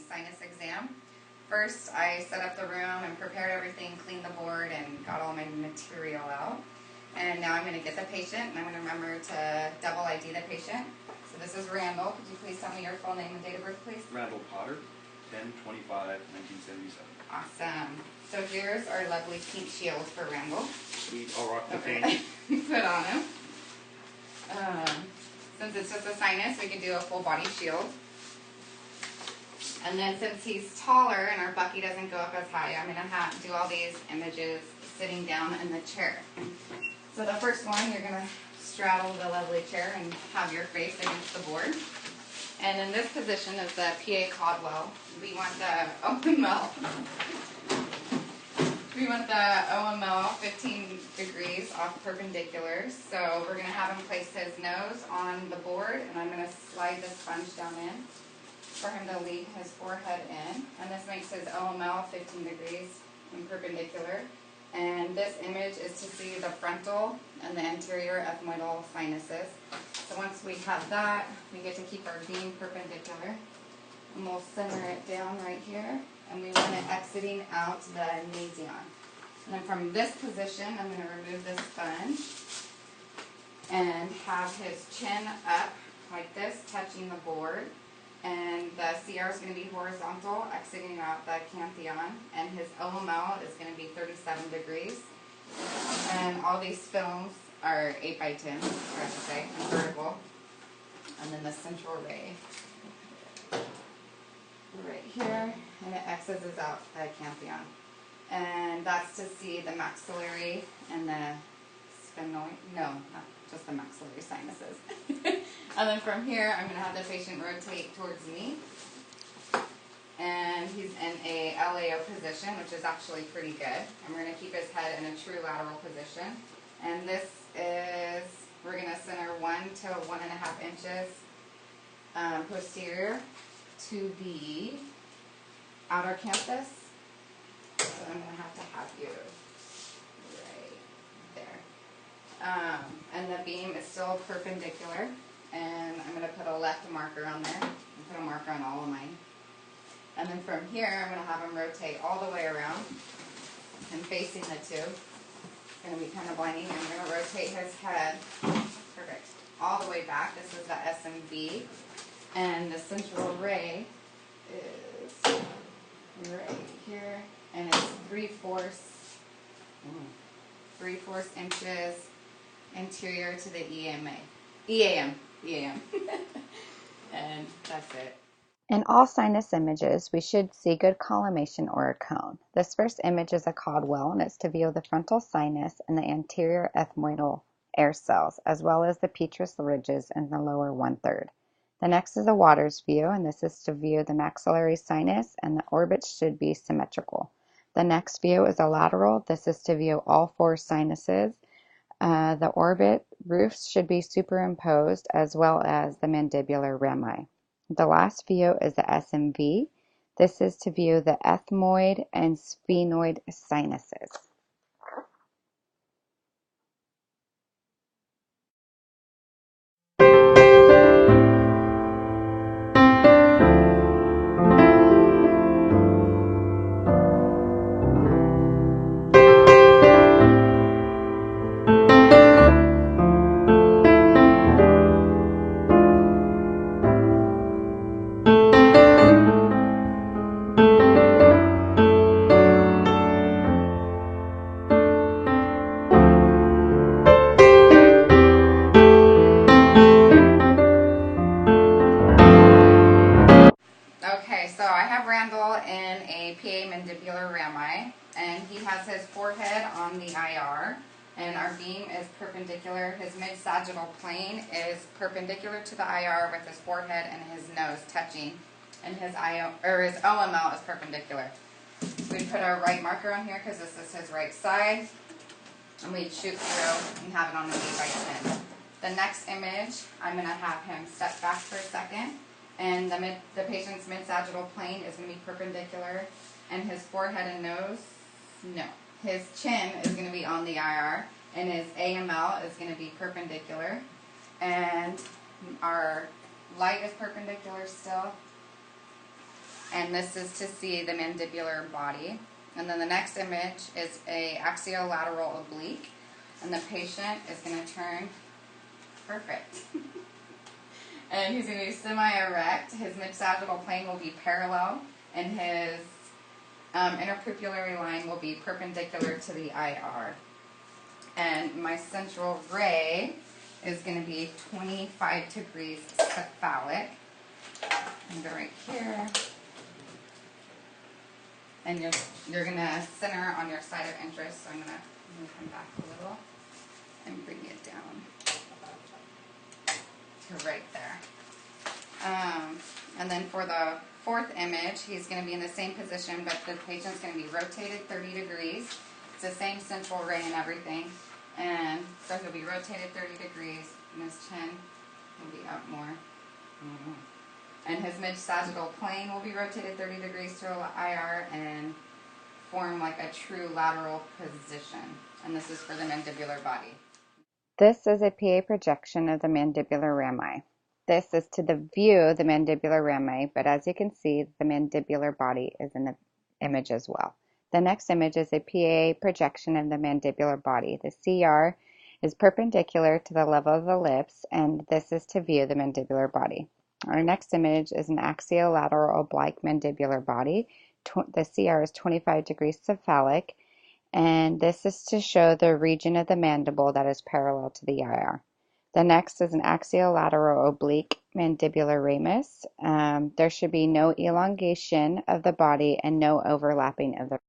Sinus exam. First, I set up the room and prepared everything, cleaned the board, and got all my material out. And now I'm going to get the patient, and I'm going to remember to double ID the patient. So this is Randall. Could you please tell me your full name and date of birth, please? Randall Potter, 10/25/1977. Awesome. So here's our lovely pink shield for Randall. Sweet, I'll rock the Okay. Put on him. Since it's just a sinus, we can do a full body shield. And then since he's taller and our bucky doesn't go up as high, I'm going to do all these images sitting down in the chair. So the first one, you're going to straddle the lovely chair and have your face against the board. And in this position is the PA Caldwell. We want the OML. We want the OML 15 degrees off perpendicular. So we're going to have him place his nose on the board, and I'm going to slide the sponge down in for him to lead his forehead in. And this makes his OML 15 degrees and perpendicular. And this image is to see the frontal and the anterior ethmoidal sinuses. So once we have that, we get to keep our beam perpendicular. And we'll center it down right here. And we want it exiting out the nasion. And then from this position, I'm going to remove this sponge and have his chin up like this, touching the board. And the CR is going to be horizontal, exiting out the canthion, and his OML is going to be 37 degrees. And all these films are 8 by 10, or I should say, and vertical. And then the central ray right here, and it exits out the canthion. And that's to see the maxillary and the sphenoid, no, not just the maxillary sinuses. And then from here, I'm going to have the patient rotate towards me. And he's in a LAO position, which is actually pretty good. And we're going to keep his head in a true lateral position. And this is, we're going to center 1 to 1.5 inches posterior to the outer campus. So I'm going to have you right there. And the beam is still perpendicular. And I'm going to put a left marker on there. And put a marker on all of mine. And then from here, I'm going to have him rotate all the way around and facing the tube. It's going to be kind of blinding. I'm going to rotate his head, perfect, all the way back. This is the SMV. And the central ray is right here. And it's 3/4 inches anterior to the EAM. And that's it. In all sinus images, we should see good collimation or a cone. This first image is a Caldwell, and it's to view the frontal sinus and the anterior ethmoidal air cells, as well as the petrous ridges in the lower 1/3. The next is a Waters view, and this is to view the maxillary sinus, and the orbits should be symmetrical. The next view is a lateral. This is to view all 4 sinuses. The orbit roofs should be superimposed, as well as the mandibular rami. The last view is the SMV. This is to view the ethmoid and sphenoid sinuses. Randall in a PA mandibular rami, and he has his forehead on the IR, and our beam is perpendicular. His mid-sagittal plane is perpendicular to the IR with his forehead and his nose touching, and his OML is perpendicular. So we put our right marker on here because this is his right side, and we shoot through and have it on an 8 by 10. The next image, I'm going to have him step back for a second. And the patient's mid-sagittal plane is going to be perpendicular, and his forehead and nose, no. His chin is going to be on the IR, and his AML is going to be perpendicular, and our light is perpendicular still, and this is to see the mandibular body. And then the next image is a axiolateral oblique, and the patient is going to turn perfect. And he's going to be semi-erect. His mid-sagittal plane will be parallel, and his interpupillary line will be perpendicular to the IR. And my central ray is going to be 25 degrees cephalic. And go right here. And you're going to center on your side of interest, so I'm going to move him back a little and bring it down to right there. And then for the fourth image, he's going to be in the same position, but the patient's going to be rotated 30 degrees. It's the same central ray and everything. And so he'll be rotated 30 degrees, and his chin will be up more. And his mid-sagittal plane will be rotated 30 degrees to IR and form like a true lateral position. And this is for the mandibular body. This is a PA projection of the mandibular rami. This is to view the mandibular rami, but as you can see, the mandibular body is in the image as well. The next image is a PA projection of the mandibular body. The CR is perpendicular to the level of the lips, and this is to view the mandibular body. Our next image is an axiolateral oblique mandibular body. The CR is 25 degrees cephalic, and this is to show the region of the mandible that is parallel to the IR. The next is an axiolateral oblique mandibular ramus. There should be no elongation of the body and no overlapping of the